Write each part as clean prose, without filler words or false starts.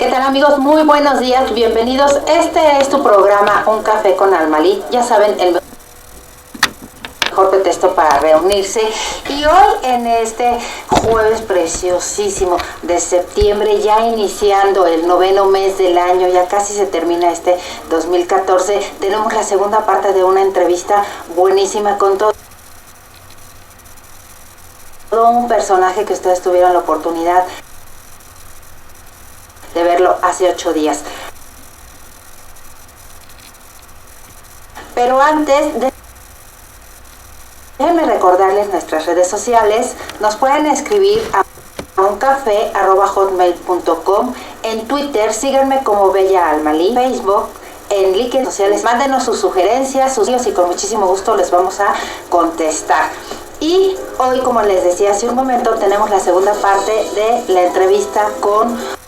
¿Qué tal, amigos? Muy buenos días, bienvenidos. Este es tu programa Un Café con Almalí. Ya saben, el mejor pretexto para reunirse. Y hoy, en este jueves preciosísimo de septiembre, ya iniciando el 9º mes del año, ya casi se termina este 2014, tenemos la segunda parte de una entrevista buenísima con todo un personaje que ustedes tuvieron la oportunidad de verlo hace 8 días. Pero antes, déjenme recordarles nuestras redes sociales. Nos pueden escribir a uncafe@hotmail.com. En Twitter, síganme como Bella Almalí. Facebook, en LinkedIn sociales, mándenos sus sugerencias, sus videos y con muchísimo gusto les vamos a contestar. Y hoy, como les decía hace un momento, tenemos la segunda parte de la entrevista con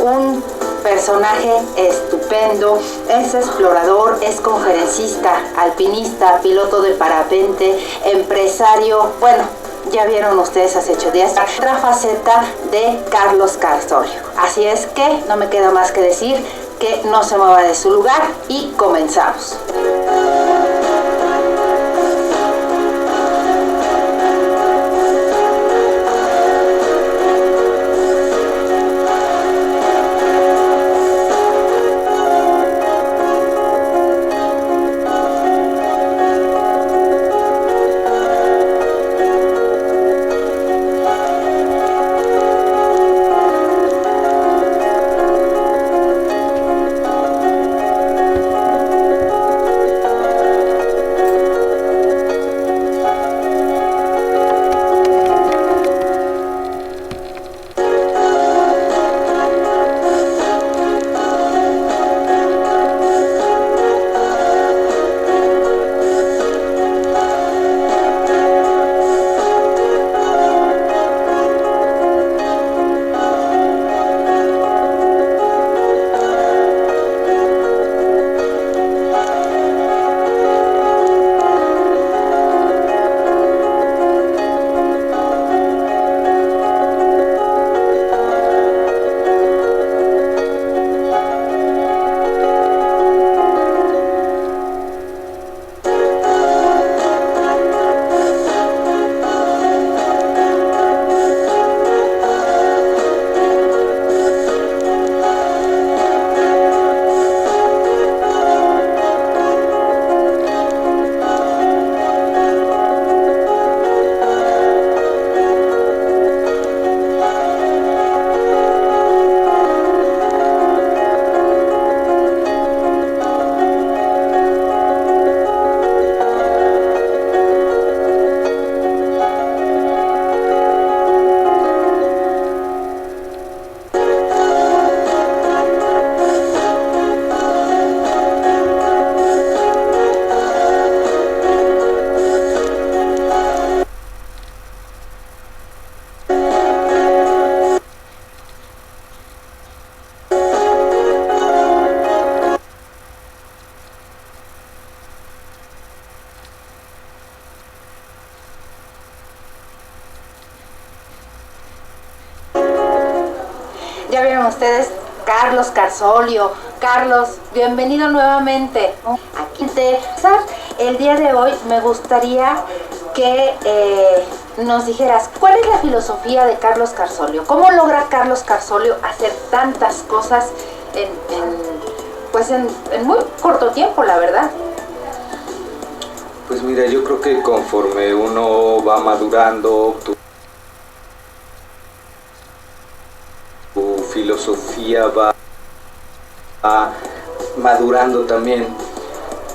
un personaje estupendo. Es explorador, es conferencista, alpinista, piloto de parapente, empresario. Bueno, ya vieron ustedes hace 8 días otra faceta de Carlos Carsolio. Así es que no me queda más que decir que no se mueva de su lugar y comenzamos. Ya vieron ustedes, Carlos Carsolio. Carlos, bienvenido nuevamente. Aquí el día de hoy me gustaría que nos dijeras, ¿cuál es la filosofía de Carlos Carsolio? ¿Cómo logra Carlos Carsolio hacer tantas cosas en muy corto tiempo, la verdad? Pues mira, yo creo que conforme uno va madurando, tu filosofía va madurando también,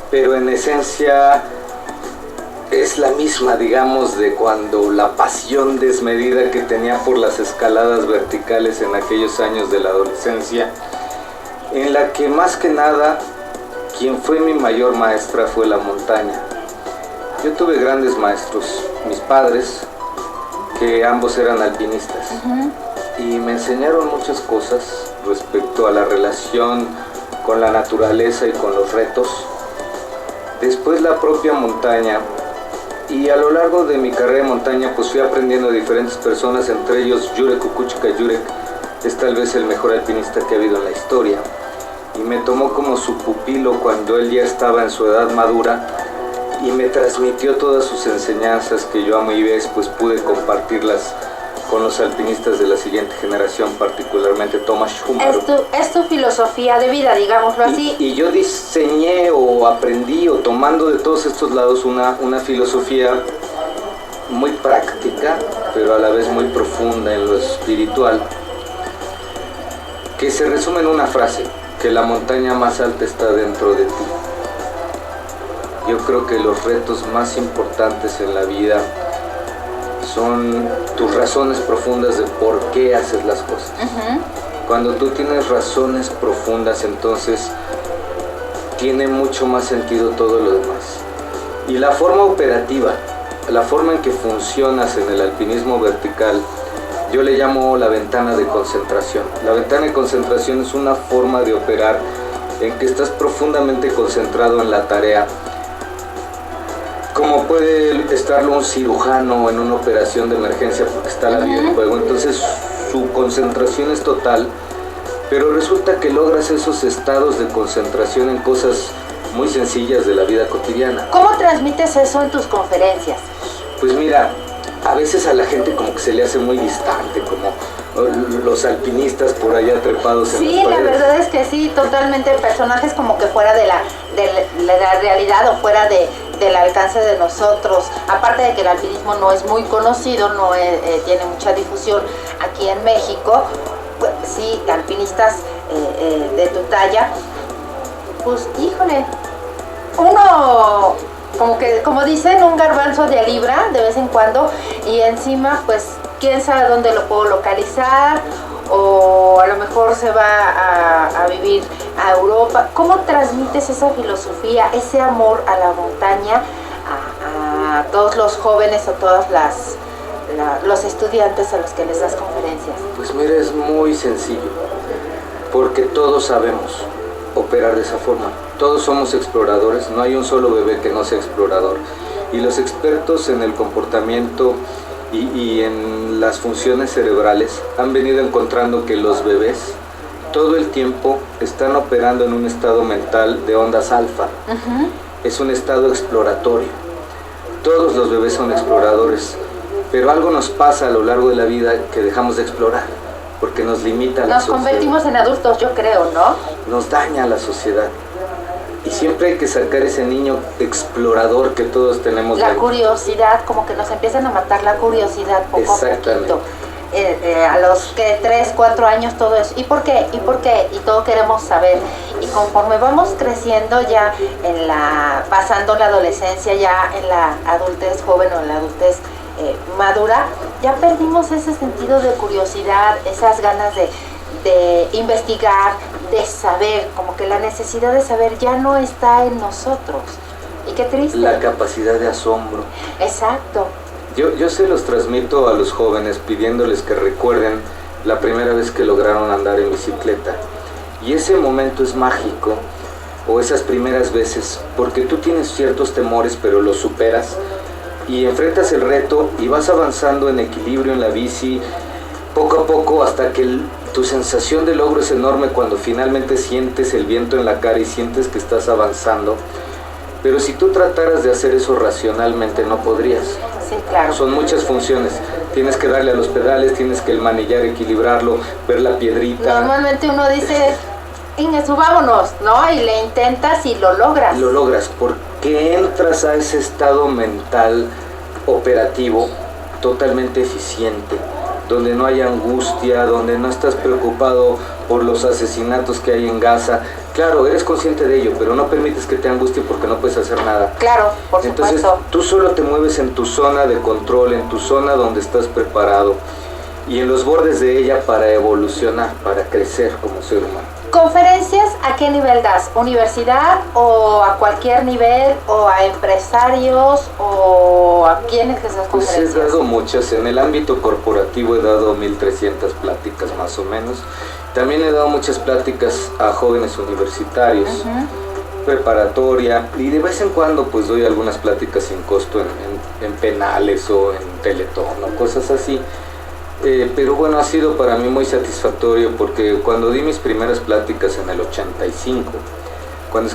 pero en esencia es la misma, digamos, de cuando la pasión desmedida que tenía por las escaladas verticales en aquellos años de la adolescencia, en la que más que nada quien fue mi mayor maestra fue la montaña. Yo tuve grandes maestros, mis padres, que ambos eran alpinistas. Y me enseñaron muchas cosas respecto a la relación con la naturaleza y con los retos. Después la propia montaña, y a lo largo de mi carrera de montaña pues fui aprendiendo de diferentes personas, entre ellos Jurek Kukuchka Jurek, es tal vez el mejor alpinista que ha habido en la historia. Y me tomó como su pupilo cuando él ya estaba en su edad madura y me transmitió todas sus enseñanzas que yo a mi vez pues pude compartirlas con los alpinistas de la siguiente generación, particularmente Thomas Schumacher. Es tu filosofía de vida, digámoslo así. Y yo diseñé o aprendí o tomando de todos estos lados una filosofía muy práctica, pero a la vez muy profunda en lo espiritual, que se resume en una frase: que la montaña más alta está dentro de ti. Yo creo que los retos más importantes en la vida son tus razones profundas de por qué haces las cosas. Cuando tú tienes razones profundas, entonces tiene mucho más sentido todo lo demás. Y la forma operativa, la forma en que funcionas en el alpinismo vertical, yo le llamo la ventana de concentración. La ventana de concentración es una forma de operar en que estás profundamente concentrado en la tarea, como puede estarlo un cirujano en una operación de emergencia porque está la vida en juego. Entonces su concentración es total, pero resulta que logras esos estados de concentración en cosas muy sencillas de la vida cotidiana. ¿Cómo transmites eso en tus conferencias? Pues mira, a veces a la gente como que se le hace muy distante, como los alpinistas por allá trepados en las paredes. Sí, la verdad es que sí, totalmente personajes como que fuera de la realidad o fuera del alcance de nosotros. Aparte de que el alpinismo no es muy conocido, no tiene mucha difusión aquí en México, pues sí, alpinistas de tu talla, pues híjole, uno como dicen, un garbanzo de libra de vez en cuando, y encima pues quién sabe dónde lo puedo localizar, o a lo mejor se va a vivir a Europa. ¿Cómo transmites esa filosofía, ese amor a la montaña a todos los jóvenes o todos los estudiantes a los que les das conferencias? Pues mira, es muy sencillo, porque todos sabemos operar de esa forma. Todos somos exploradores, no hay un solo bebé que no sea explorador. Y los expertos en el comportamiento y en las funciones cerebrales han venido encontrando que los bebés todo el tiempo están operando en un estado mental de ondas alfa. Es un estado exploratorio. Todos los bebés son exploradores, pero algo nos pasa a lo largo de la vida que dejamos de explorar, porque nos limita la sociedad. Nos convertimos en adultos, yo creo, ¿no? Nos daña la sociedad. Y siempre hay que sacar ese niño explorador que todos tenemos. La curiosidad, como que nos empiezan a matar la curiosidad poco a poquito. A los 3, 4 años todo eso. ¿Y por qué? ¿Y por qué? Y todo queremos saber. Y conforme vamos creciendo ya pasando la adolescencia, ya en la adultez joven o en la adultez madura, ya perdimos ese sentido de curiosidad, esas ganas de investigar, de saber, como que la necesidad de saber ya no está en nosotros. Y qué triste. La capacidad de asombro. Exacto. Yo se los transmito a los jóvenes pidiéndoles que recuerden la primera vez que lograron andar en bicicleta. Y ese momento es mágico, o esas primeras veces, porque tú tienes ciertos temores, pero los superas y enfrentas el reto y vas avanzando en equilibrio en la bici, poco a poco, hasta que tu sensación de logro es enorme cuando finalmente sientes el viento en la cara y sientes que estás avanzando. Pero si tú trataras de hacer eso racionalmente, no podrías. Sí, claro. Son muchas funciones. Tienes que darle a los pedales, tienes que el manillar, equilibrarlo, ver la piedrita. Normalmente uno dice, Ingesu, vámonos, ¿no? Y le intentas y lo logras. Lo logras porque entras a ese estado mental operativo totalmente eficiente, donde no hay angustia, donde no estás preocupado por los asesinatos que hay en Gaza. Claro, eres consciente de ello, pero no permites que te angustie porque no puedes hacer nada. Claro, por supuesto. Entonces, tú solo te mueves en tu zona de control, en tu zona donde estás preparado y en los bordes de ella para evolucionar, para crecer como ser humano. ¿Conferencias a qué nivel das? ¿Universidad o a cualquier nivel o a empresarios o a quiénes les das conferencias? Pues he dado muchas. En el ámbito corporativo he dado 1300 pláticas más o menos. También he dado muchas pláticas a jóvenes universitarios, preparatoria, y de vez en cuando pues doy algunas pláticas sin costo en penales o en Teletón o cosas así. Pero bueno, ha sido para mí muy satisfactorio porque cuando di mis primeras pláticas en el 85, cuando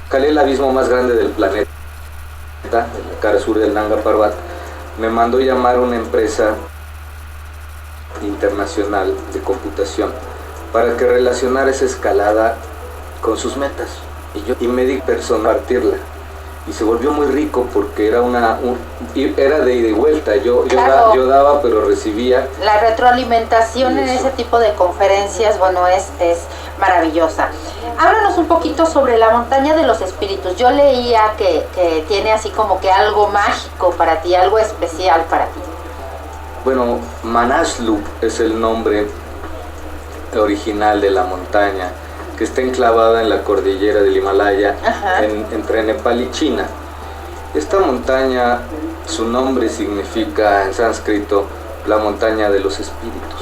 escalé el abismo más grande del planeta, en la cara sur del Nanga Parbat, me mandó llamar una empresa internacional de computación para que relacionara esa escalada con sus metas. Y me di persona a partirla. Y se volvió muy rico porque era era de ida y vuelta. Claro. Yo daba, pero recibía. La retroalimentación en ese tipo de conferencias, bueno, es maravillosa. Háblanos un poquito sobre la montaña de los espíritus. Yo leía que tiene así como que algo mágico para ti, algo especial para ti. Bueno, Manaslu es el nombre original de la montaña, que está enclavada en la cordillera del Himalaya, entre Nepal y China. Esta montaña, su nombre significa en sánscrito la montaña de los espíritus.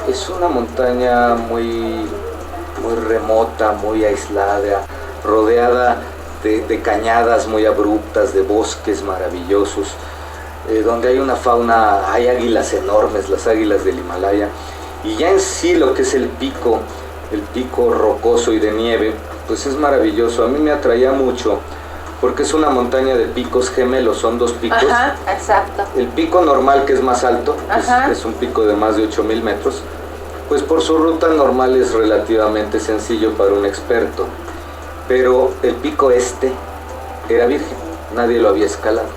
Es una montaña muy remota, muy aislada, rodeada de cañadas muy abruptas, de bosques maravillosos, donde hay una fauna, hay águilas enormes, las águilas del Himalaya, y ya en sí lo que es el pico rocoso y de nieve, pues es maravilloso. A mí me atraía mucho porque es una montaña de picos gemelos, son dos picos. Exacto. El pico normal, que es más alto, es un pico de más de 8,000 metros, pues por su ruta normal es relativamente sencillo para un experto, pero el pico era virgen, nadie lo había escalado.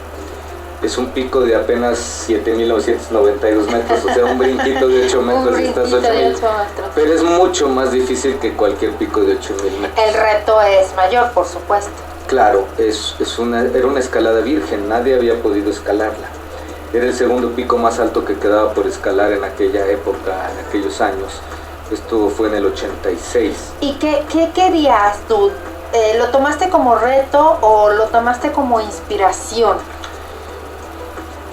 Es un pico de apenas 7,992 metros, o sea, un brinquito de 8 metros, estás 8,000. Pero es mucho más difícil que cualquier pico de 8,000 metros. El reto es mayor, por supuesto. Claro, era una escalada virgen, nadie había podido escalarla. Era el segundo pico más alto que quedaba por escalar en aquella época, en aquellos años. Esto fue en el 86. ¿Y qué querías tú? ¿Lo tomaste como reto o lo tomaste como inspiración?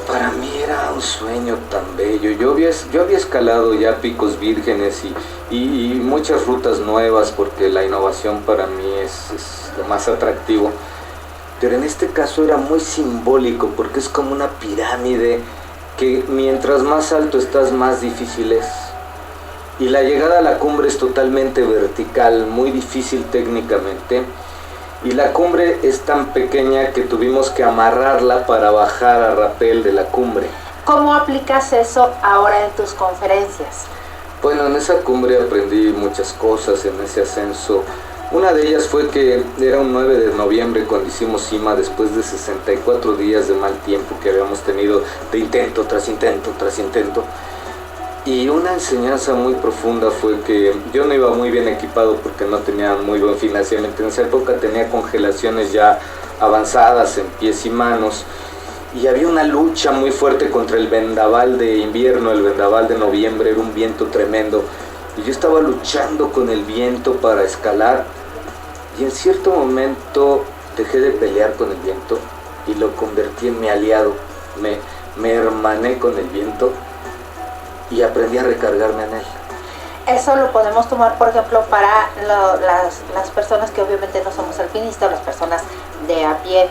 Para mí era un sueño tan bello. Yo había escalado ya picos vírgenes y muchas rutas nuevas, porque la innovación para mí es lo más atractivo. Pero en este caso era muy simbólico porque es como una pirámide que mientras más alto estás, más difícil es. Y la llegada a la cumbre es totalmente vertical, muy difícil técnicamente. Y la cumbre es tan pequeña que tuvimos que amarrarla para bajar a rapel de la cumbre. ¿Cómo aplicas eso ahora en tus conferencias? Bueno, en esa cumbre aprendí muchas cosas en ese ascenso. Una de ellas fue que era un 9 de noviembre cuando hicimos cima, después de 64 días de mal tiempo que habíamos tenido, de intento tras intento tras intento. Y una enseñanza muy profunda fue que yo no iba muy bien equipado porque no tenía muy buen financiamiento. En esa época tenía congelaciones ya avanzadas en pies y manos. Y había una lucha muy fuerte contra el vendaval de invierno, el vendaval de noviembre, era un viento tremendo. Y yo estaba luchando con el viento para escalar. Y en cierto momento dejé de pelear con el viento y lo convertí en mi aliado. Me hermané con el viento y aprendí a recargarme en él. Eso lo podemos tomar, por ejemplo, para las personas que obviamente no somos alpinistas, las personas de a pie.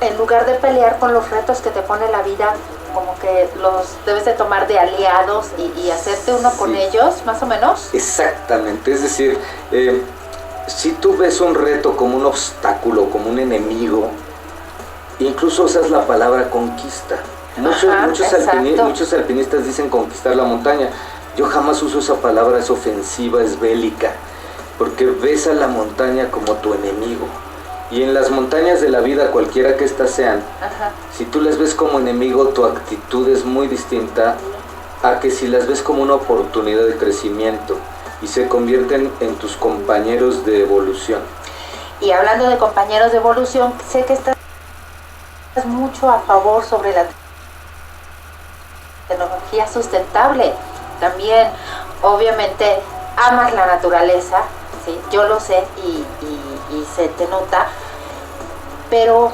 En lugar de pelear con los retos que te pone la vida, como que los debes de tomar de aliados y hacerte uno con ellos, más o menos. Exactamente, es decir, si tú ves un reto como un obstáculo, como un enemigo, incluso usas la palabra conquista. Muchos alpinistas dicen conquistar la montaña. Yo jamás uso esa palabra, es ofensiva, es bélica, porque ves a la montaña como tu enemigo. Y en las montañas de la vida, cualquiera que éstas sean, si tú las ves como enemigo, tu actitud es muy distinta a que si las ves como una oportunidad de crecimiento y se convierten en tus compañeros de evolución. Y hablando de compañeros de evolución, sé que estás mucho a favor sobre la tecnología sustentable. También, obviamente, amas la naturaleza, ¿sí? Yo lo sé y se te nota, pero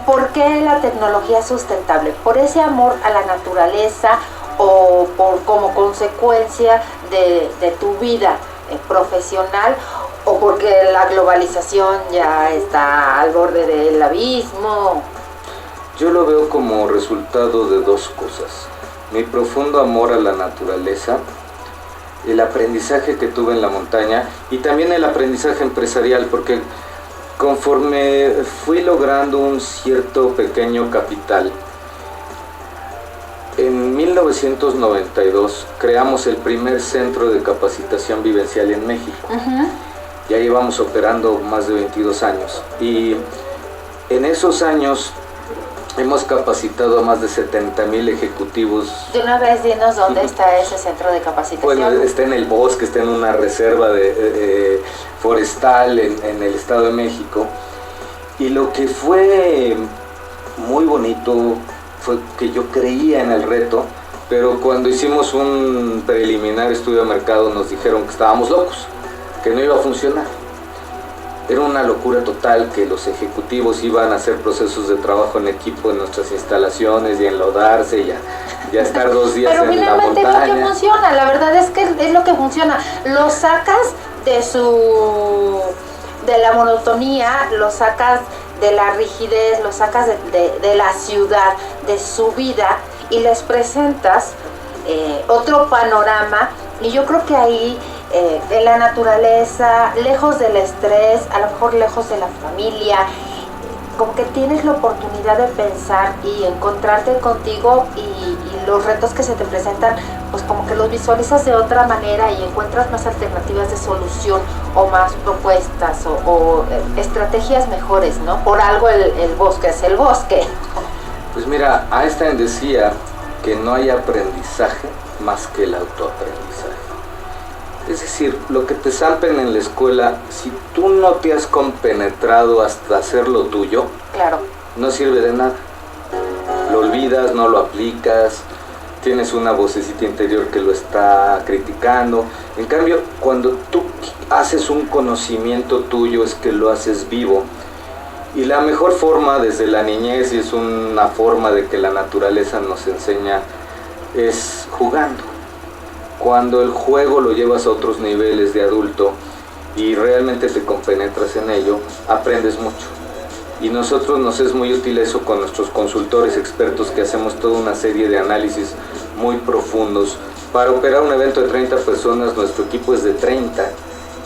¿por qué la tecnología sustentable? ¿Por ese amor a la naturaleza o como consecuencia de tu vida profesional, o porque la globalización ya está al borde del abismo? Yo lo veo como resultado de dos cosas: mi profundo amor a la naturaleza, el aprendizaje que tuve en la montaña y también el aprendizaje empresarial, porque conforme fui logrando un cierto pequeño capital, en 1992 creamos el primer centro de capacitación vivencial en México. Ya llevamos operando más de 22 años y en esos años hemos capacitado a más de 70,000 ejecutivos. De una vez dinos dónde está ese centro de capacitación. Bueno, está en el bosque, está en una reserva forestal en el Estado de México. Y lo que fue muy bonito fue que yo creía en el reto, pero cuando hicimos un preliminar estudio de mercado nos dijeron que estábamos locos, que no iba a funcionar. Era una locura total que los ejecutivos iban a hacer procesos de trabajo en equipo en nuestras instalaciones y enlodarse y ya estar 2 días pero en la montaña. Pero finalmente es lo que funciona, la verdad es que es lo que funciona. Lo sacas de la monotonía, lo sacas de la rigidez, lo sacas de la ciudad, de su vida, y les presentas otro panorama. Y yo creo que ahí, en la naturaleza, lejos del estrés, a lo mejor lejos de la familia, como que tienes la oportunidad de pensar y encontrarte contigo, y los retos que se te presentan, pues como que los visualizas de otra manera y encuentras más alternativas de solución o más propuestas o estrategias mejores, ¿no? Por algo el bosque es el bosque. Pues mira, Einstein decía que no hay aprendizaje más que el autoaprendizaje. Es decir, lo que te zampen en la escuela, si tú no te has compenetrado hasta hacerlo tuyo, claro, no sirve de nada. Lo olvidas, no lo aplicas, tienes una vocecita interior que lo está criticando. En cambio, cuando tú haces un conocimiento tuyo, es que lo haces vivo. Y la mejor forma desde la niñez, y es una forma de que la naturaleza nos enseña, es jugando. Cuando el juego lo llevas a otros niveles de adulto y realmente te compenetras en ello, aprendes mucho. Y nosotros nos es muy útil eso con nuestros consultores expertos, que hacemos toda una serie de análisis muy profundos. Para operar un evento de 30 personas, nuestro equipo es de 30.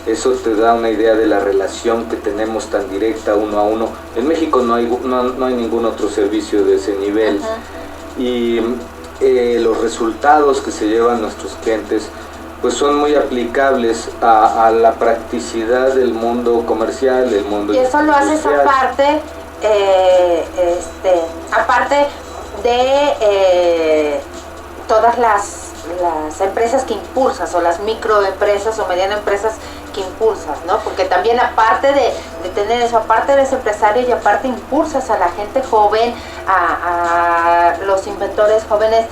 Eso te da una idea de la relación que tenemos tan directa, uno a uno. En México no hay ningún otro servicio de ese nivel. Y los resultados que se llevan nuestros clientes pues son muy aplicables a la practicidad del mundo comercial, del mundo industrial. Y eso lo haces aparte de todas las empresas que impulsas, o las microempresas o medianas empresas que impulsas, ¿no? Porque también, aparte de tener eso, aparte eres empresario y aparte impulsas a la gente joven, a los inventores jóvenes.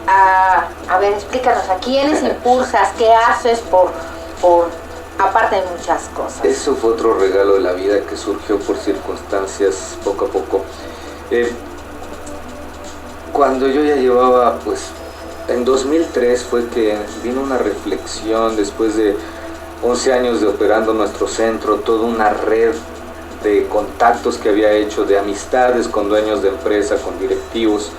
A ver, explícanos, ¿a quiénes impulsas? ¿Qué haces por aparte de muchas cosas? Eso fue otro regalo de la vida que surgió por circunstancias poco a poco. Cuando yo ya llevaba, pues, en 2003 fue que vino una reflexión después de 11 años de operando nuestro centro, toda una red de contactos que había hecho, de amistades con dueños de empresa, con directivos,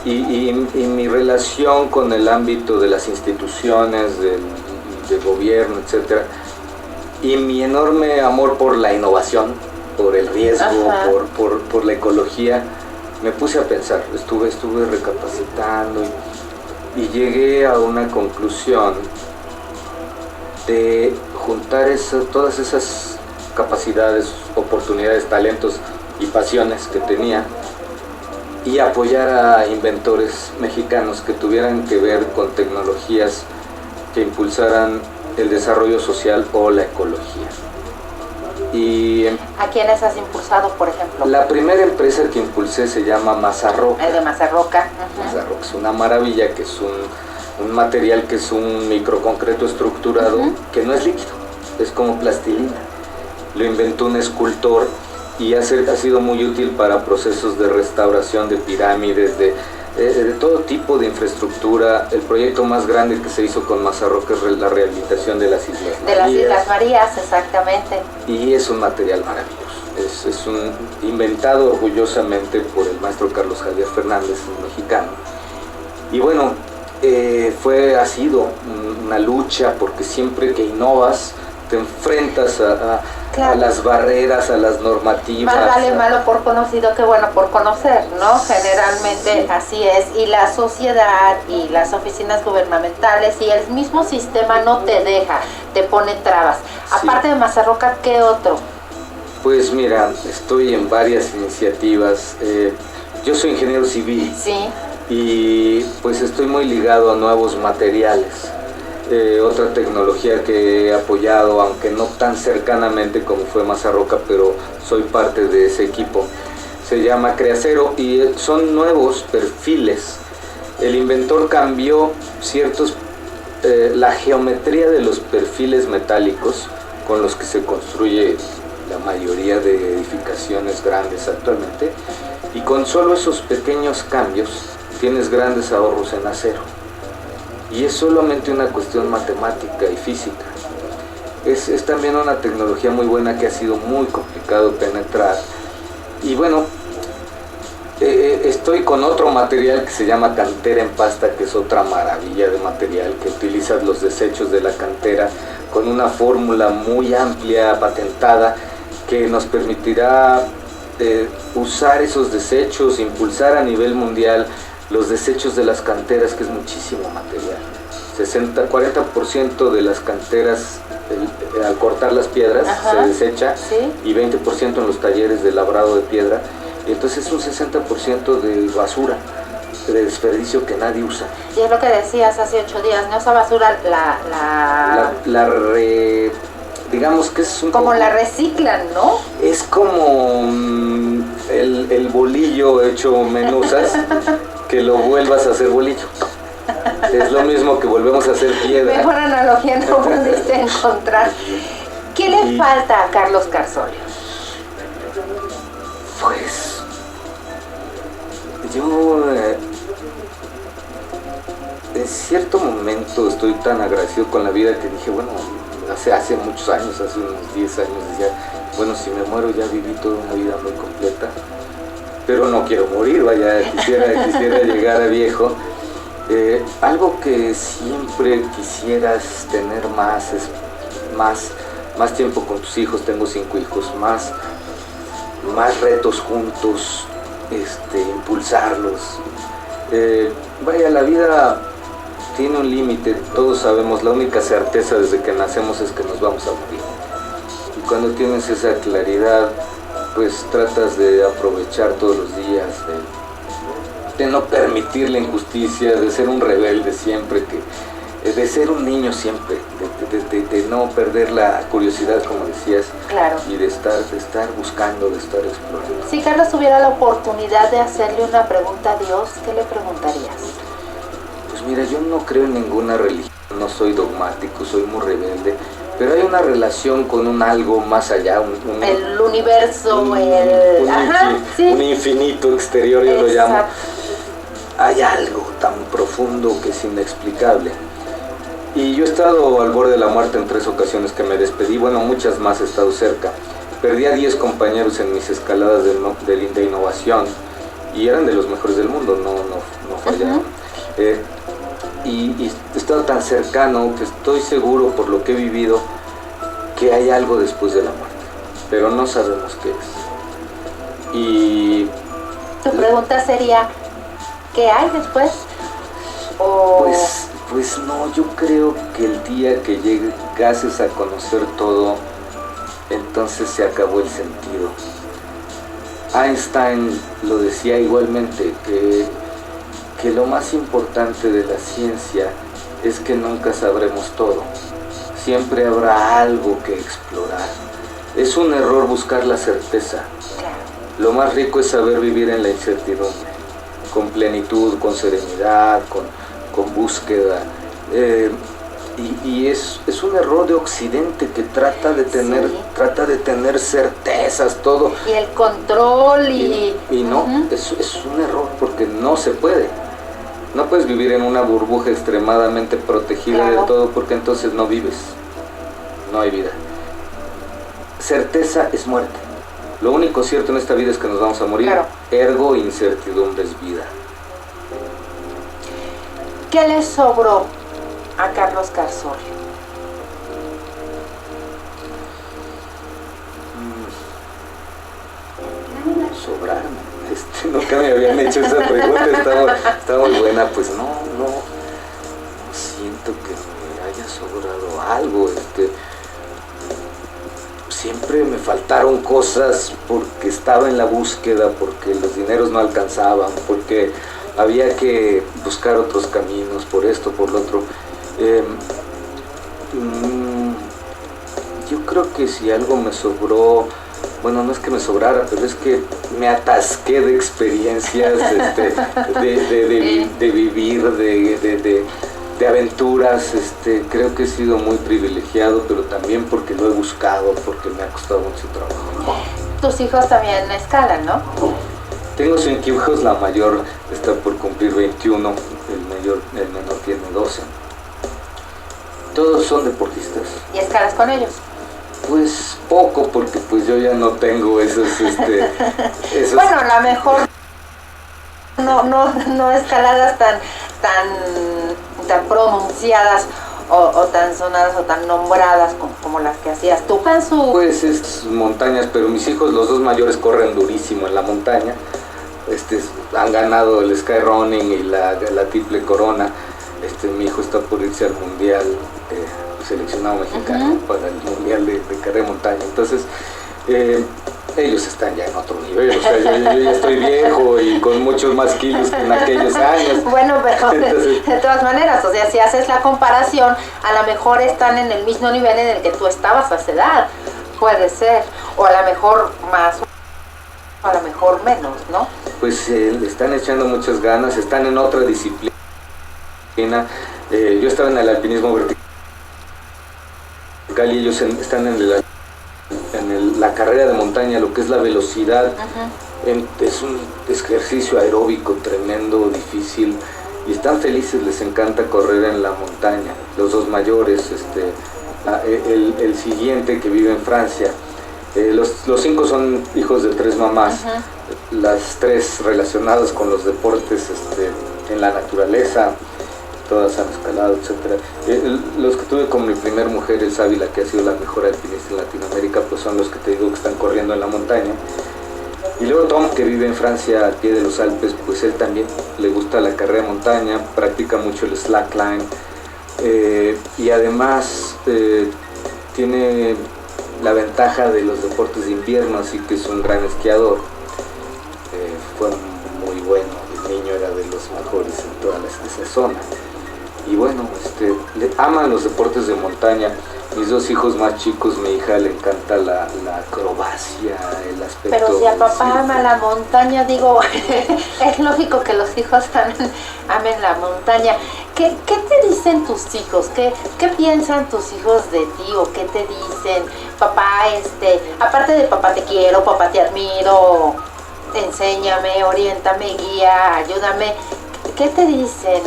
y mi relación con el ámbito de las instituciones, del gobierno, etcétera, y mi enorme amor por la innovación, por el riesgo, por la ecología. Me puse a pensar, estuve recapacitando y llegué a una conclusión de juntar todas esas capacidades, oportunidades, talentos y pasiones que tenía, y apoyar a inventores mexicanos que tuvieran que ver con tecnologías que impulsaran el desarrollo social o la ecología. Y ¿a quiénes has impulsado, por ejemplo? La primera empresa que impulsé se llama Mazarroca. El de Mazarroca. Mazarroca es una maravilla, que es un material que es un microconcreto estructurado, que no es líquido, es como plastilina. Lo inventó un escultor y ha sido muy útil para procesos de restauración de pirámides, de todo tipo de infraestructura. El proyecto más grande que se hizo con Mazarroca es la rehabilitación de las Islas Marías. De las Islas Marías, exactamente. Y es un material maravilloso. Es un inventado orgullosamente por el maestro Carlos Javier Fernández, un mexicano. Y bueno, ha sido una lucha, porque siempre que innovas te enfrentas a las barreras, a las normativas. Más vale malo por conocido que bueno por conocer, ¿no? Generalmente sí. Así es. Y la sociedad y las oficinas gubernamentales y el mismo sistema no te deja, te pone trabas. Sí. Aparte de Mazarroca, ¿qué otro? Pues mira, estoy en varias iniciativas. Yo soy ingeniero civil. Sí. Y pues estoy muy ligado a nuevos materiales. Otra tecnología que he apoyado, aunque no tan cercanamente como fue Mazarroca, pero soy parte de ese equipo, se llama Creacero y son nuevos perfiles. El inventor cambió la geometría de los perfiles metálicos con los que se construye la mayoría de edificaciones grandes actualmente, y con solo esos pequeños cambios tienes grandes ahorros en acero. Y es solamente una cuestión matemática y física. Es también una tecnología muy buena que ha sido muy complicado penetrar. Y bueno, estoy con otro material que se llama cantera en pasta, que es otra maravilla de material, que utilizas los desechos de la cantera con una fórmula muy amplia, patentada, que nos permitirá usar esos desechos, impulsar a nivel mundial los desechos de las canteras, que es muchísimo material. 40% de las canteras, al cortar las piedras, se desecha, ¿sí? Y 20% en los talleres de labrado de piedra. Y entonces es un 60% de basura, de desperdicio que nadie usa. Y es lo que decías hace 8 días, ¿no? Esa basura digamos que es un como poco, la reciclan, ¿no? Es como el bolillo hecho menuzas, que lo vuelvas a hacer bolillo. Es lo mismo que volvemos a hacer piedra. Mejor analogía no pudiste encontrar. ¿Qué le falta a Carlos Carsolios? Pues yo en cierto momento estoy tan agradecido con la vida que dije, bueno, hace muchos años, hace unos 10 años, decía, bueno, si me muero ya viví toda una vida muy completa, pero no quiero morir, vaya, quisiera llegar a viejo. Algo que siempre quisieras tener más es más tiempo con tus hijos. Tengo 5 hijos, más retos juntos, impulsarlos. Vaya, la vida tiene un límite, todos sabemos. La única certeza desde que nacemos es que nos vamos a morir, y cuando tienes esa claridad, pues tratas de aprovechar todos los días, de no permitir la injusticia, de ser un rebelde siempre, de ser un niño siempre, de no perder la curiosidad, como decías. Claro. Y de estar buscando, de estar explorando. Si Carlos tuviera la oportunidad de hacerle una pregunta a Dios, ¿qué le preguntarías? Pues mira, yo no creo en ninguna religión, no soy dogmático, soy muy rebelde, pero hay una relación con un algo más allá, el universo, un infinito exterior, yo lo llamo. Hay algo tan profundo que es inexplicable. Y yo he estado al borde de la muerte en 3 ocasiones que me despedí, bueno, muchas más he estado cerca. Perdí a 10 compañeros en mis escaladas de innovación, y eran de los mejores del mundo, no fallaron. Y he estado tan cercano que estoy seguro, por lo que he vivido, que hay algo después de la muerte, pero no sabemos qué es. Y tu pregunta sería, ¿qué hay después? ¿O? Pues no, yo creo que el día que llegases a conocer todo, entonces se acabó el sentido. Einstein lo decía igualmente, que lo más importante de la ciencia es que nunca sabremos todo. Siempre habrá algo que explorar. Es un error buscar la certeza. Lo más rico es saber vivir en la incertidumbre, con plenitud, con serenidad, con búsqueda. Y es un error de Occidente que trata de tener certezas, todo. Y el control y no, es un error, porque no se puede. No puedes vivir en una burbuja extremadamente protegida de todo, porque entonces no vives, no hay vida. Certeza es muerte, Lo único cierto en esta vida es que nos vamos a morir. Claro. Ergo, incertidumbre es vida. ¿Qué le sobró a Carlos Carsorio? Sobrar. Nunca me habían hecho esa pregunta, está muy buena. Pues no siento que me haya sobrado algo. Siempre me faltaron cosas porque estaba en la búsqueda, porque los dineros no alcanzaban, porque había que buscar otros caminos, por esto, por lo otro. Yo creo que si algo me sobró, bueno, no es que me sobrara, pero es que me atasqué de experiencias, de vivir, de aventuras. Creo que he sido muy privilegiado, pero también porque lo he buscado, porque me ha costado mucho trabajo. Tus hijos también escalan, ¿no? Tengo 5 hijos, la mayor está por cumplir 21, el menor tiene 12. Todos son deportistas. ¿Y escalas con ellos? Pues poco, porque pues yo ya no tengo esos Bueno, a lo mejor no escaladas tan pronunciadas o tan sonadas o tan nombradas como las que hacías tú, Hansu. Pues es montañas, pero mis hijos, los dos mayores, corren durísimo en la montaña. Han ganado el Sky Running y la triple corona. Mi hijo está por irse al mundial seleccionado mexicano para el mundial de carrera de montaña. Entonces ellos están ya en otro nivel. O sea, yo ya estoy viejo y con muchos más kilos que en aquellos años. Bueno, pero entonces, de todas maneras, o sea, si haces la comparación, a lo mejor están en el mismo nivel en el que tú estabas a esa edad. Puede ser, o a lo mejor más, o a lo mejor menos, ¿no? Pues le están echando muchas ganas, están en otra disciplina. Yo estaba en el alpinismo vertical y ellos están en la carrera de montaña, lo que es la velocidad. Es un ejercicio aeróbico tremendo, difícil, y están felices, les encanta correr en la montaña. Los dos mayores, el siguiente que vive en Francia. Los 5 son hijos de 3 mamás, las 3 relacionadas con los deportes en la naturaleza. Todas han escalado, etcétera. Los que tuve con mi primer mujer, el Ávila, que ha sido la mejor alpinista en Latinoamérica, pues son los que te digo que están corriendo en la montaña. Y luego Tom, que vive en Francia, al pie de los Alpes, pues él también le gusta la carrera de montaña, practica mucho el slackline, y además tiene la ventaja de los deportes de invierno, así que es un gran esquiador. Fue muy bueno, el niño era de los mejores en toda esa zona. Y bueno, le aman los deportes de montaña. Mis 2 hijos más chicos, mi hija le encanta la acrobacia, el aspecto. Pero si a papá ama la montaña, digo, es lógico que los hijos amen la montaña. ¿Qué te dicen tus hijos? ¿Qué piensan tus hijos de ti? ¿O qué te dicen? Papá, aparte de papá te quiero, papá te admiro, enséñame, oriéntame, guía, ayúdame. ¿Qué te dicen?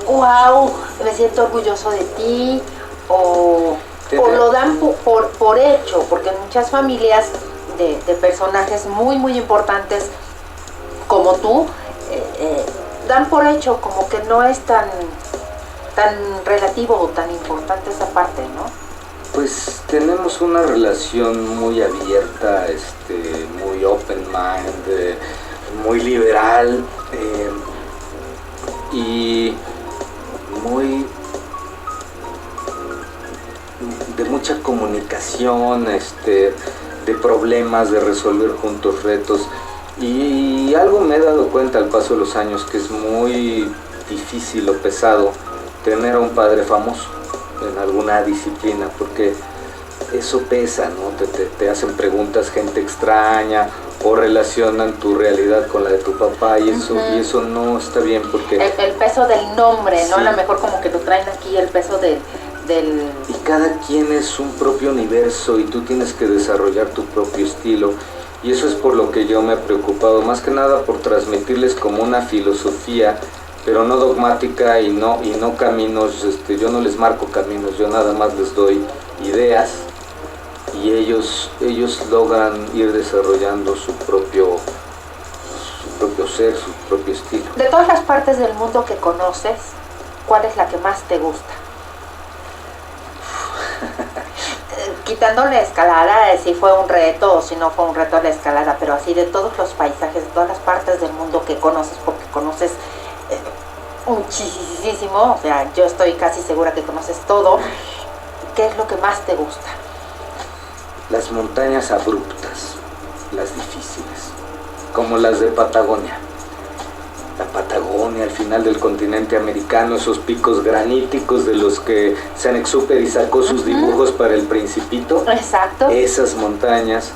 Wow, me siento orgulloso de ti. O lo dan por hecho, porque en muchas familias de personajes muy muy importantes como tú, dan por hecho como que no es tan relativo o tan importante esa parte, ¿no? Pues tenemos una relación muy abierta, muy open mind, muy liberal, y muy de mucha comunicación, de problemas, de resolver juntos retos. Y algo me he dado cuenta al paso de los años, que es muy difícil o pesado tener a un padre famoso en alguna disciplina, porque eso pesa, ¿no? Te hacen preguntas gente extraña o relacionan tu realidad con la de tu papá, y eso no está bien, porque el peso del nombre, ¿no? Sí. A lo mejor como que lo traen aquí, el peso del... Y cada quien es un propio universo y tú tienes que desarrollar tu propio estilo, y eso es por lo que yo me he preocupado, más que nada por transmitirles como una filosofía, pero no dogmática y no caminos. Yo no les marco caminos, yo nada más les doy ideas y ellos logran ir desarrollando su propio ser, su propio estilo. De todas las partes del mundo que conoces, ¿cuál es la que más te gusta? Quitando la escalada, si fue un reto o si no fue un reto la escalada, pero así de todos los paisajes, de todas las partes del mundo que conoces, porque conoces muchísimo, o sea, yo estoy casi segura que conoces todo, ¿qué es lo que más te gusta? Las montañas abruptas, las difíciles, como las de Patagonia. La Patagonia, al final del continente americano, esos picos graníticos de los que Saint-Exupéry sacó sus dibujos para El Principito. Exacto. Esas montañas,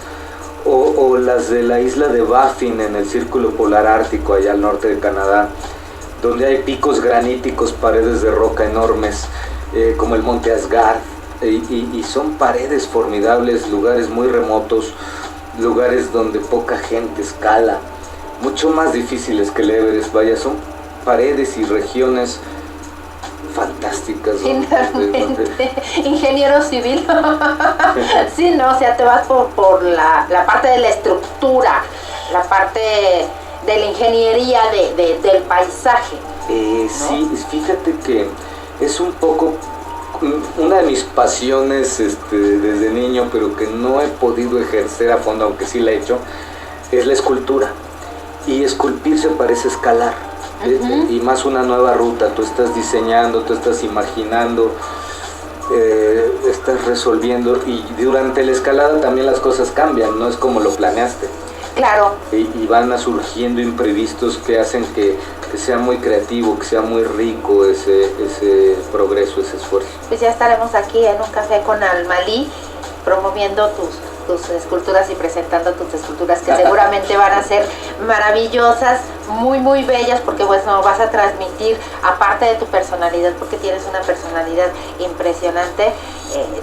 o las de la isla de Baffin en el Círculo Polar Ártico, allá al norte de Canadá, donde hay picos graníticos, paredes de roca enormes, como el Monte Asgard, y son paredes formidables, lugares muy remotos, lugares donde poca gente escala, mucho más difíciles que el Everest, vaya, son paredes y regiones fantásticas. Finalmente, ingeniero civil. Sí, no, o sea, te vas por la parte de la estructura, la parte de la ingeniería del paisaje. ¿No? Sí, fíjate que es un poco una de mis pasiones desde niño, pero que no he podido ejercer a fondo, aunque sí la he hecho, es la escultura. Y esculpir se parece escalar, y más una nueva ruta. Tú estás diseñando, tú estás imaginando, estás resolviendo, y durante la escalada también las cosas cambian, no es como lo planeaste. Claro. Y van surgiendo imprevistos que hacen que sea muy creativo, que sea muy rico ese progreso, ese esfuerzo. Pues ya estaremos aquí en un café con Almalí, promoviendo tus esculturas y presentando tus esculturas, que seguramente van a ser maravillosas, muy muy bellas, porque pues nos vas a transmitir, aparte de tu personalidad, porque tienes una personalidad impresionante,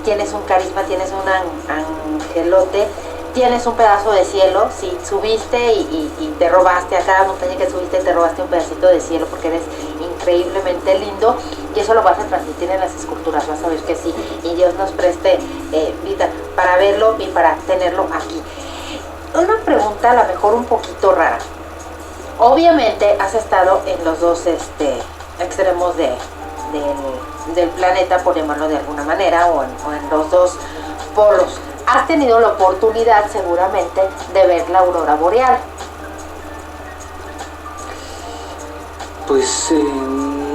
tienes un carisma, tienes un angelote, tienes un pedazo de cielo. Si subiste y te robaste, a cada montaña que subiste te robaste un pedacito de cielo, porque eres increíblemente lindo, y eso lo vas a transmitir en las esculturas, vas a ver que sí, y Dios nos preste vida para verlo y para tenerlo aquí. Una pregunta a lo mejor un poquito rara. Obviamente has estado en los dos extremos del planeta, por llamarlo de alguna manera, o en los dos polos. Has tenido la oportunidad seguramente de ver la aurora boreal. Pues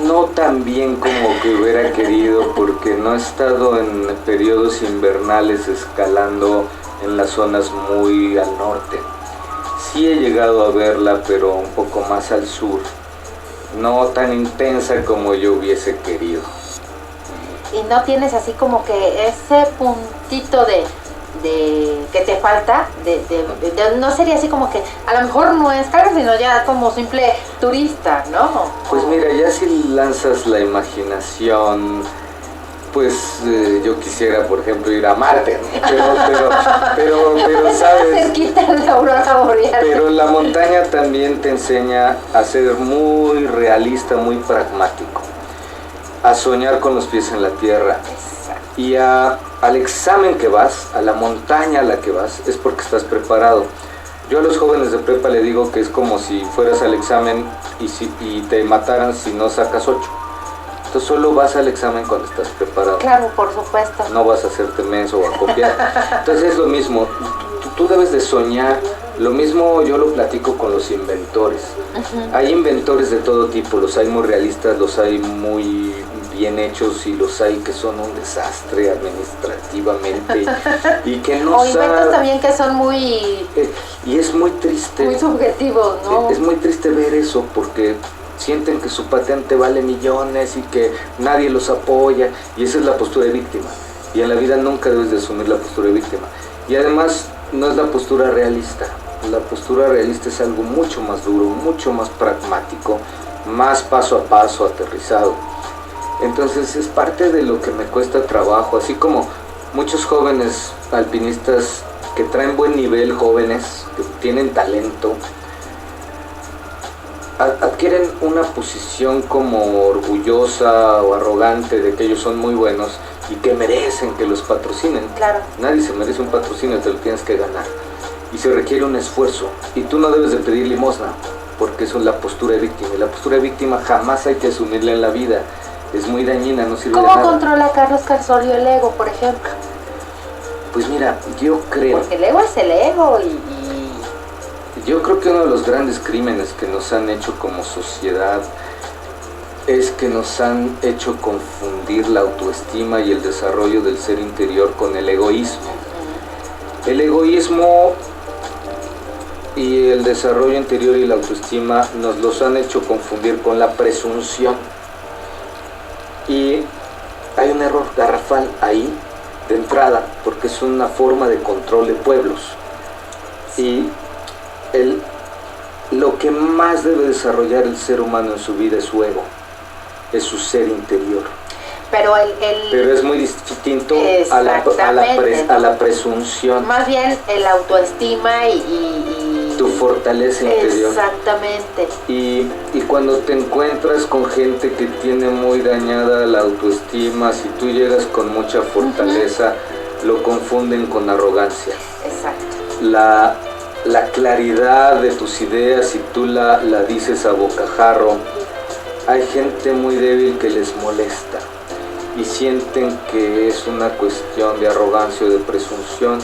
no tan bien como que hubiera querido, porque no he estado en periodos invernales escalando en las zonas muy al norte. Sí he llegado a verla, pero un poco más al sur, no tan intensa como yo hubiese querido. Y no tienes así como que ese puntito de que te falta, no sería así como que a lo mejor no es caro, sino ya como simple turista, ¿no? Pues mira, ya si lanzas la imaginación, pues yo quisiera, por ejemplo, ir a Marte, ¿no? pero sabes, cerquita de la aurora boreal. Pero la montaña también te enseña a ser muy realista, muy pragmático, a soñar con los pies en la tierra. Y al examen que vas, a la montaña a la que vas, es porque estás preparado. Yo a los jóvenes de prepa le digo que es como si fueras al examen y te mataran si no sacas 8. Entonces solo vas al examen cuando estás preparado. Claro, por supuesto. No vas a hacerte menso o a copiar. Entonces es lo mismo, tú debes de soñar. Lo mismo yo lo platico con los inventores. Hay inventores de todo tipo, los hay muy realistas, los hay muy bien hechos, y los hay que son un desastre administrativamente y que no saben. O inventos también que son muy... y es muy triste. Muy subjetivos, ¿no? Es muy triste ver eso, porque sienten que su patente vale millones y que nadie los apoya, y esa es la postura de víctima. Y en la vida nunca debes de asumir la postura de víctima. Y además no es la postura realista. La postura realista es algo mucho más duro, mucho más pragmático, más paso a paso, aterrizado. Entonces es parte de lo que me cuesta trabajo, así como muchos jóvenes alpinistas que traen buen nivel, jóvenes que tienen talento, adquieren una posición como orgullosa o arrogante de que ellos son muy buenos, y que merecen que los patrocinen. Claro. Nadie se merece un patrocinio, te lo tienes que ganar. Y se requiere un esfuerzo. Y tú no debes de pedir limosna, porque eso es la postura de víctima. Y la postura de víctima jamás hay que asumirla en la vida. Es muy dañina, no sirve de nada. ¿Cómo controla Carlos Carsolio el ego, por ejemplo? Pues mira, yo creo... Porque el ego es el ego Yo creo que uno de los grandes crímenes que nos han hecho como sociedad es que nos han hecho confundir la autoestima y el desarrollo del ser interior con el egoísmo. El egoísmo y el desarrollo interior y la autoestima nos los han hecho confundir con la presunción. Y hay un error garrafal ahí de entrada, porque es una forma de control de pueblos. Y lo que más debe desarrollar el ser humano en su vida es su ego, es su ser interior. Pero Pero es muy distinto a la presunción. Más bien el autoestima y tu fortaleza interior. Exactamente. Y cuando te encuentras con gente que tiene muy dañada la autoestima, si tú llegas con mucha fortaleza, lo confunden con arrogancia. Exacto. La claridad de tus ideas, si tú la dices a bocajarro, hay gente muy débil que les molesta y sienten que es una cuestión de arrogancia o de presunción.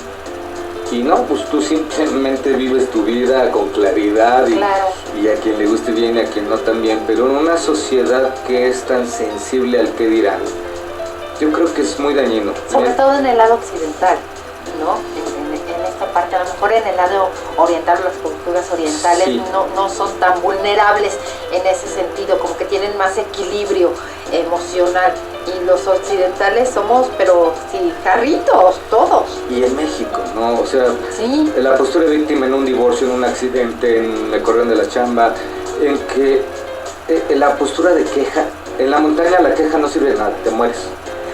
Y no, pues tú simplemente vives tu vida con claridad y a quien le guste bien y a quien no también. Pero en una sociedad que es tan sensible al que dirán, yo creo que es muy dañino. Sobre todo en el lado occidental, ¿no? En esta parte, a lo mejor en el lado oriental, las culturas orientales sí, no son tan vulnerables en ese sentido, como que tienen más equilibrio emocional. Y los occidentales somos, pero sí, jarritos, todos. Y en México, ¿no? O sea, sí, la postura de víctima en un divorcio, en un accidente, en me corrieron de la chamba, en que la postura de queja, en la montaña la queja no sirve de nada, te mueres.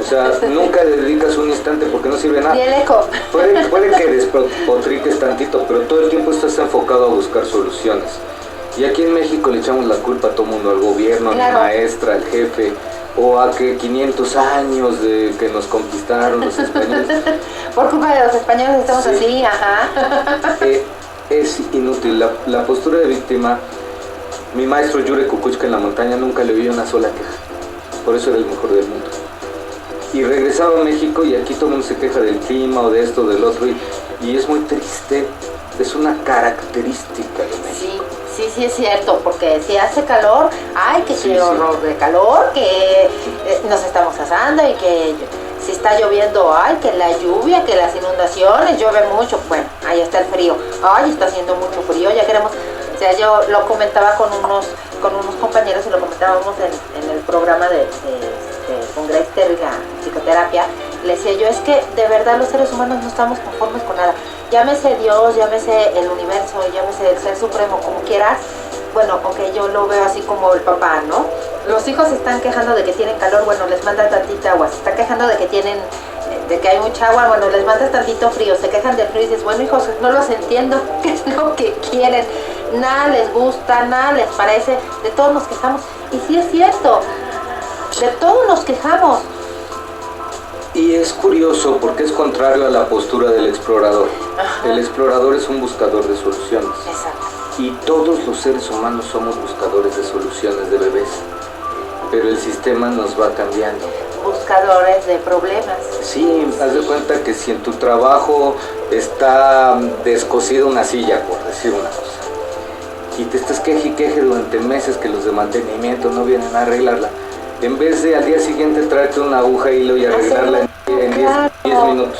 O sea, nunca le dedicas un instante porque no sirve de nada. Ni el eco. Puede que despotriques tantito, pero todo el tiempo estás enfocado a buscar soluciones. Y aquí en México le echamos la culpa a todo el mundo, al gobierno, claro, a la maestra, al jefe, o a que 500 años de que nos conquistaron los españoles. Por culpa de los españoles estamos sí, así, ajá. Es inútil. La postura de víctima, mi maestro Yure Kukuchka en la montaña nunca le oí una sola queja. Por eso era el mejor del mundo. Y regresaba a México y aquí todo el mundo se queja del clima o de esto o del otro y es muy triste, es una característica de México. Sí, es cierto, porque si hace calor, ay, que qué horror de calor, que nos estamos asando y que si está lloviendo, ay, que la lluvia, que las inundaciones, llueve mucho, bueno, ahí está el frío, ay, está haciendo mucho frío, ya queremos, o sea, yo lo comentaba con unos compañeros y lo comentábamos en el programa con Grace Terry, la psicoterapia, le decía yo, es que de verdad los seres humanos no estamos conformes con nada. Llámese Dios, llámese el universo, llámese el ser supremo, como quieras. Bueno, ok, yo lo veo así como el papá, ¿no? Los hijos se están quejando de que tienen calor, bueno, les mandan tantita agua. Se están quejando de que hay mucha agua, bueno, les mandas tantito frío. Se quejan del frío y dices, bueno, hijos, no los entiendo, ¿qué es lo que quieren? Nada les gusta, nada les parece, de todos nos quejamos. Y sí es cierto, de todos nos quejamos. Y es curioso porque es contrario a la postura del explorador. Ajá. El explorador es un buscador de soluciones. Exacto. Y todos los seres humanos somos buscadores de soluciones de bebés. Pero el sistema nos va cambiando. Buscadores de problemas. Sí, haz de cuenta que si en tu trabajo está descosida una silla, por decir una cosa, y te estás queje y queje durante meses que los de mantenimiento no vienen a arreglarla, en vez de al día siguiente traerte una aguja, hilo y arreglarla en 10 minutos.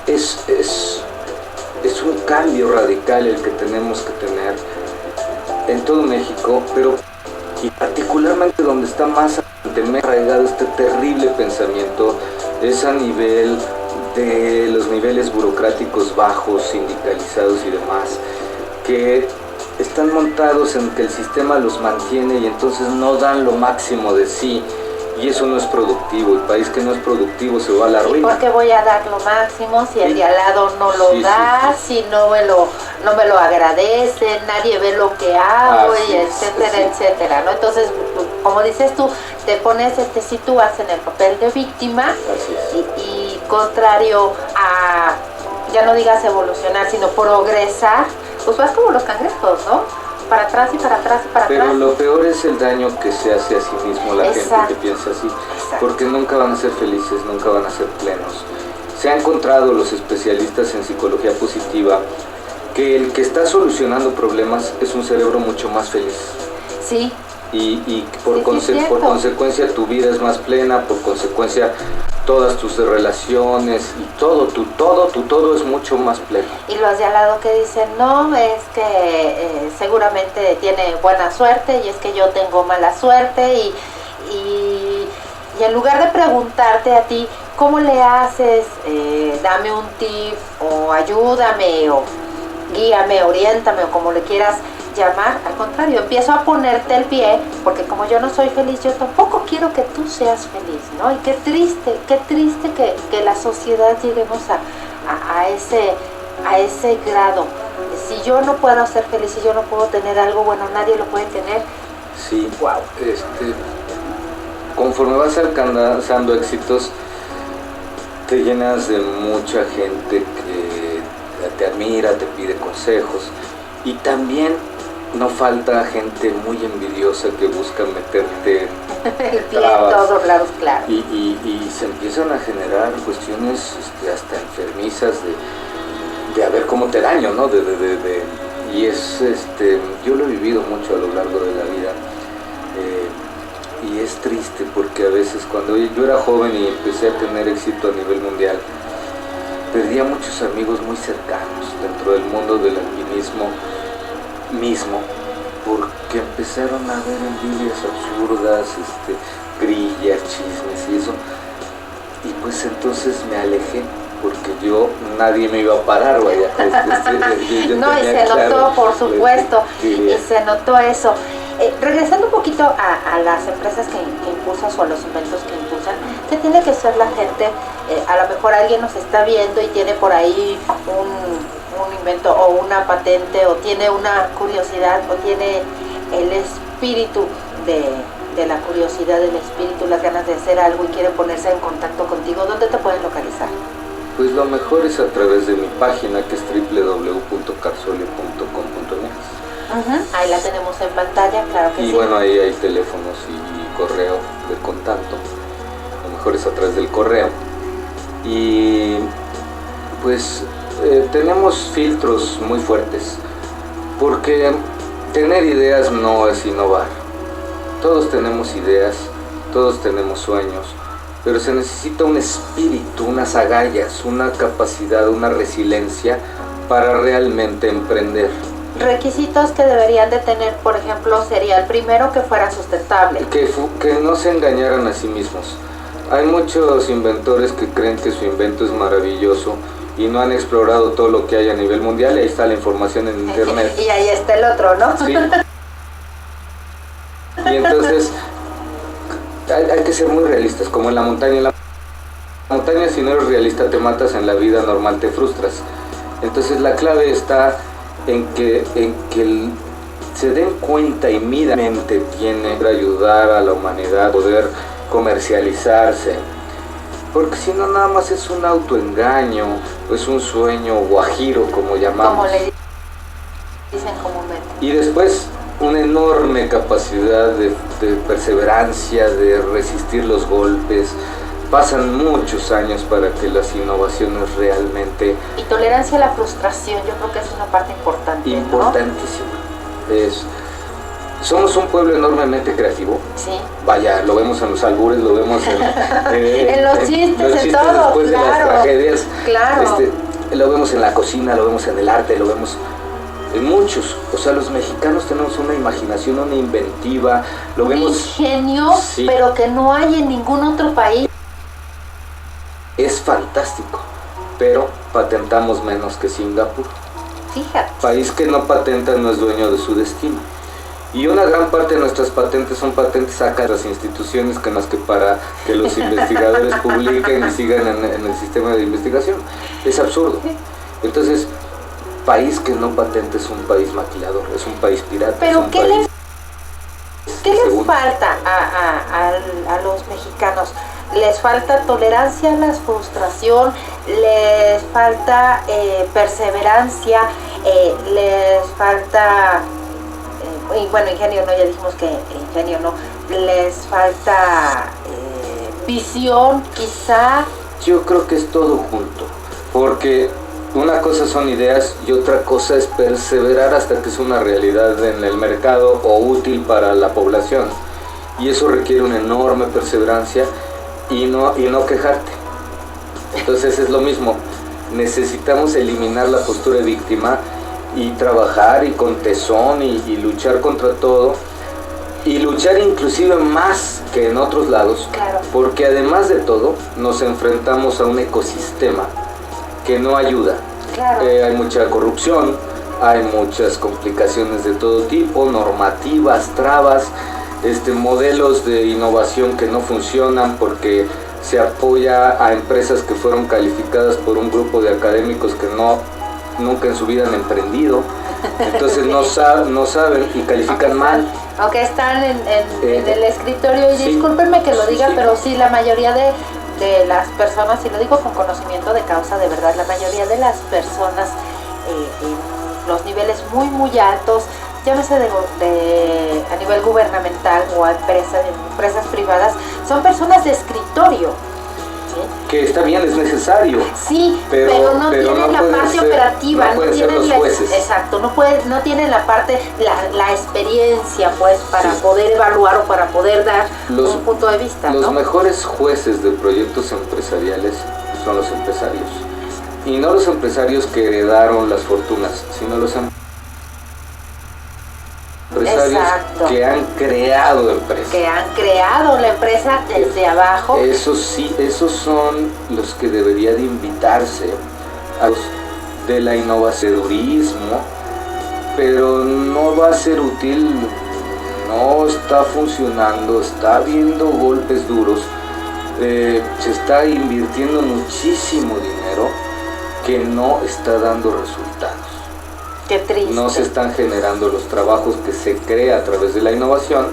Es un cambio radical el que tenemos que tener en todo México, pero y particularmente donde está más arraigado este terrible pensamiento es a nivel de los niveles burocráticos bajos, sindicalizados y demás, que están montados en que el sistema los mantiene y entonces no dan lo máximo de sí Y eso no es productivo. El país que no es productivo se va a la ruina. Porque voy a dar lo máximo si el de al lado no lo da, si no me lo agradece, nadie ve lo que hago, y etcétera, etcétera, ¿no? Entonces, como dices tú, te sitúas en el papel de víctima y contrario a, ya no digas evolucionar, sino progresar, pues vas como los cangrejos, ¿no? Para atrás y para atrás y para atrás. Pero lo peor es el daño que se hace a sí mismo la gente que piensa así. Porque nunca van a ser felices, nunca van a ser plenos. Se ha encontrado los especialistas en psicología positiva que el que está solucionando problemas es un cerebro mucho más feliz. Sí. Y por consecuencia tu vida es más plena, por consecuencia todas tus relaciones y todo es mucho más pleno. Y los de al lado que dicen, no, es que seguramente tiene buena suerte y es que yo tengo mala suerte y en lugar de preguntarte a ti, ¿cómo le haces? Dame un tip o ayúdame o guíame, oriéntame o como le quieras llamar, al contrario, empiezo a ponerte el pie, porque como yo no soy feliz, yo tampoco quiero que tú seas feliz, ¿no? Y qué triste que la sociedad lleguemos a ese grado. Si yo no puedo ser feliz, si yo no puedo tener algo, bueno, nadie lo puede tener. Sí, wow. Conforme vas alcanzando éxitos, te llenas de mucha gente que te admira, te pide consejos, y también no falta gente muy envidiosa que busca meterte el pie en todos lados, claro. Y se empiezan a generar cuestiones hasta enfermizas de a ver cómo te daño, ¿no? Y es yo lo he vivido mucho a lo largo de la vida, y es triste porque a veces cuando yo era joven y empecé a tener éxito a nivel mundial, perdí a muchos amigos muy cercanos dentro del mundo del alpinismo mismo, porque empezaron a ver envidias absurdas, grillas, chismes y eso, y pues entonces me alejé, porque nadie me iba a parar, vaya. No, y se notó, por supuesto, y se notó eso. Regresando un poquito a las empresas que impulsas o a los inventos que impulsan, ¿qué tiene que ser la gente? A lo mejor alguien nos está viendo y tiene por ahí un invento o una patente, o tiene una curiosidad, o tiene el espíritu de la curiosidad, el espíritu, las ganas de hacer algo y quiere ponerse en contacto contigo. ¿Dónde te pueden localizar? Pues lo mejor es a través de mi página, que es www.carsolio.com.mx. Ahí la tenemos en pantalla, claro que sí. Y bueno, ahí hay teléfonos y correo de contacto. Lo mejor es a través del correo. Y pues tenemos filtros muy fuertes, porque tener ideas no es innovar. Todos tenemos ideas, todos tenemos sueños, pero se necesita un espíritu, unas agallas, una capacidad, una resiliencia para realmente emprender. Requisitos que deberían de tener, por ejemplo, sería el primero, que fuera sustentable. Que no se engañaran a sí mismos. Hay muchos inventores que creen que su invento es maravilloso y no han explorado todo lo que hay a nivel mundial, y ahí está la información en internet. Y ahí está el otro, ¿no? Sí. Y entonces hay que ser muy realistas, como en la montaña. En la montaña, si no eres realista, te matas. En la vida normal te frustras. Entonces la clave está en que se den cuenta y midamente tiene que ayudar a la humanidad a poder comercializarse, porque si no, nada más es un autoengaño, es un sueño guajiro, como llamamos, como le dicen comúnmente. Y después una enorme capacidad de perseverancia, de resistir los golpes. Pasan muchos años para que las innovaciones realmente... Y tolerancia a la frustración, yo creo que es una parte importante, importantísima, ¿no? Somos un pueblo enormemente creativo. Sí. Vaya, lo vemos en los albures, lo vemos en los chistes, en todo, después de las tragedias. Claro. Lo vemos en la cocina, lo vemos en el arte, lo vemos en muchos. O sea, los mexicanos tenemos una imaginación, una inventiva, lo vemos... ingenio, sí, pero que no hay en ningún otro país. Es fantástico, pero patentamos menos que Singapur. Fíjate. País que no patenta no es dueño de su destino. Y una gran parte de nuestras patentes son patentes sacadas de las instituciones que más que para que los investigadores publiquen y sigan en el sistema de investigación. Es absurdo. Entonces, país que no patente es un país maquilador, es un país pirata. Pero ¿qué les falta a los mexicanos? ¿Les falta tolerancia a la frustración? ¿Les falta perseverancia? ¿Les falta... y bueno, ingenio no, ya dijimos que ingenio no. ¿Les falta visión quizá? Yo creo que es todo junto, porque una cosa son ideas y otra cosa es perseverar hasta que es una realidad en el mercado o útil para la población. Y eso requiere una enorme perseverancia y no quejarte. Entonces es lo mismo, necesitamos eliminar la postura de víctima y trabajar y con tesón y luchar contra todo, y luchar inclusive más que en otros lados, claro. Porque además de todo nos enfrentamos a un ecosistema que no ayuda. Claro. Hay mucha corrupción, hay muchas complicaciones de todo tipo, normativas, trabas, modelos de innovación que no funcionan porque se apoya a empresas que fueron calificadas por un grupo de académicos que nunca en su vida han emprendido, entonces no saben y califican mal. Aunque están en el escritorio, y sí, discúlpenme que lo diga, sí. Pero sí, la mayoría de las personas, y lo digo con conocimiento de causa, de verdad, la mayoría de las personas en los niveles muy muy altos, llámese a nivel gubernamental o a empresas privadas, son personas de escritorio. ¿Sí? Que está bien, es necesario. Sí, pero no tienen la parte operativa, no tienen exacto, no tienen la parte, la experiencia, pues, para poder evaluar o para poder dar un punto de vista. Los mejores jueces de proyectos empresariales son los empresarios. Y no los empresarios que heredaron las fortunas, sino los empresarios que han creado empresas. Que han creado la empresa desde abajo. Esos sí, esos son los que debería de invitarse a los de la innovadorismo, pero no va a ser útil, no está funcionando, está habiendo golpes duros, se está invirtiendo muchísimo dinero que no está dando resultados. Qué triste. No se están generando los trabajos que se crea a través de la innovación,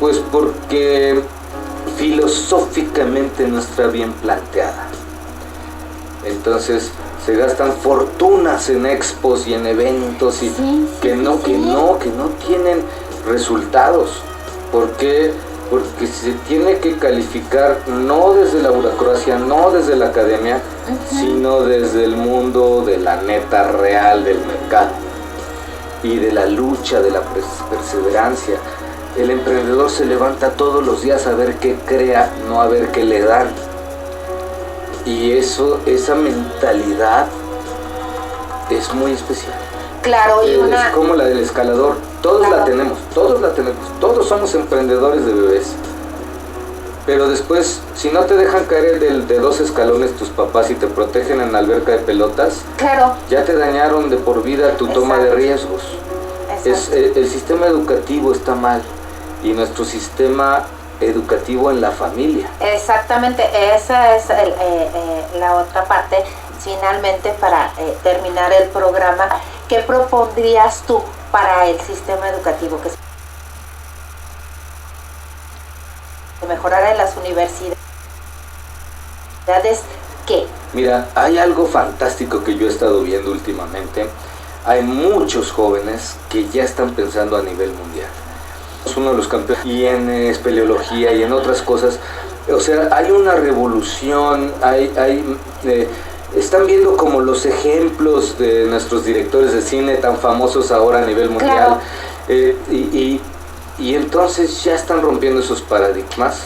pues porque filosóficamente no está bien planteada. Entonces se gastan fortunas en expos y en eventos y que no tienen resultados. ¿Por qué? Porque se tiene que calificar no desde la burocracia, no desde la academia, sino desde el mundo de la neta real del mercado y de la lucha, de la perseverancia. El emprendedor se levanta todos los días a ver qué crea, no a ver qué le dan. Y esa mentalidad es muy especial. Claro, y es como la del escalador. Todos la tenemos, todos somos emprendedores de bebés. Pero después, si no te dejan caer de 2 escalones tus papás y te protegen en la alberca de pelotas, claro, ya te dañaron de por vida tu toma de riesgos. El sistema educativo está mal y nuestro sistema educativo en la familia. Exactamente, esa es la otra parte. Finalmente, para terminar el programa, ¿qué propondrías tú para el sistema educativo? Que se mejorara en las universidades. ¿Qué? Mira, hay algo fantástico que yo he estado viendo últimamente. Hay muchos jóvenes que ya están pensando a nivel mundial. Es uno de los campeones y en espeleología y en otras cosas. O sea, hay una revolución, están viendo como los ejemplos de nuestros directores de cine tan famosos ahora a nivel mundial. Claro. Y entonces ya están rompiendo esos paradigmas.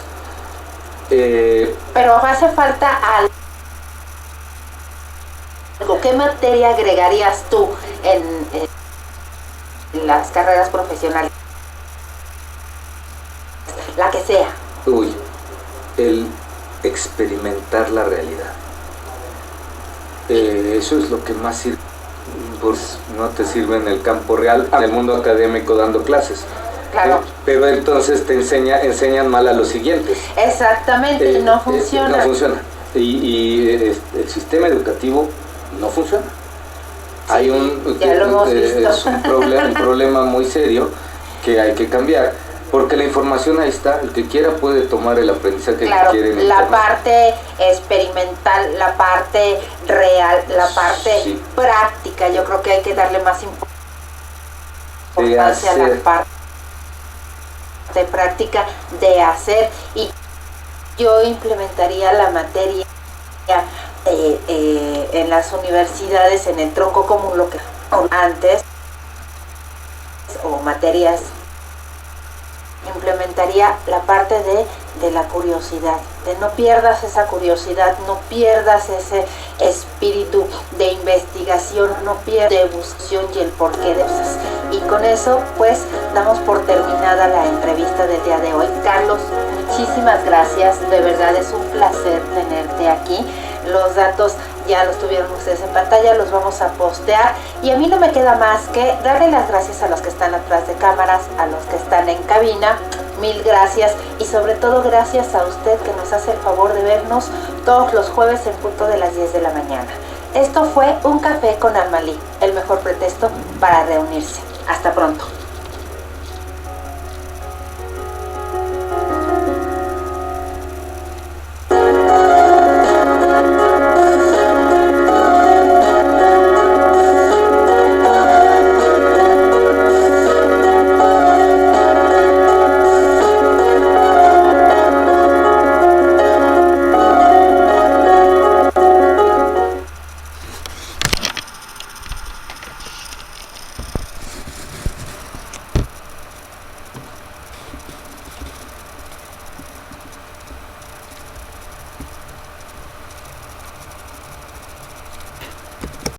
Pero hace falta algo. ¿Qué materia agregarías tú en las carreras profesionales? La que sea. El experimentar la realidad. Eso es lo que más sirve. pues no te sirve en el campo real, en el mundo académico dando clases. Claro. Pero entonces te enseñan mal a los siguientes. Exactamente, no funciona. No funciona. Y el sistema educativo no funciona. Sí, hay un, ya lo hemos visto. Es un problema muy serio que hay que cambiar. Porque la información ahí está, el que quiera puede tomar el aprendizaje claro, que quiere en la internet. parte experimental, la parte real, la parte sí. práctica, yo creo que hay que darle más importancia a la parte práctica de hacer, y yo implementaría la materia en las universidades en el tronco común, lo que antes, o materias, implementaría la parte de la curiosidad, de no pierdas esa curiosidad, no pierdas ese espíritu de investigación, no pierdas de buscación y el porqué de cosas. Y con eso pues damos por terminada la entrevista del día de hoy. Carlos, muchísimas gracias, de verdad es un placer tenerte aquí. Los datos ya los tuvieron ustedes en pantalla, los vamos a postear, y a mí no me queda más que darle las gracias a los que están atrás de cámaras, a los que están en cabina. Mil gracias, y sobre todo gracias a usted que nos hace el favor de vernos todos los jueves en punto de las 10 de la mañana. Esto fue Un Café con Almalí, el mejor pretexto para reunirse. Hasta pronto.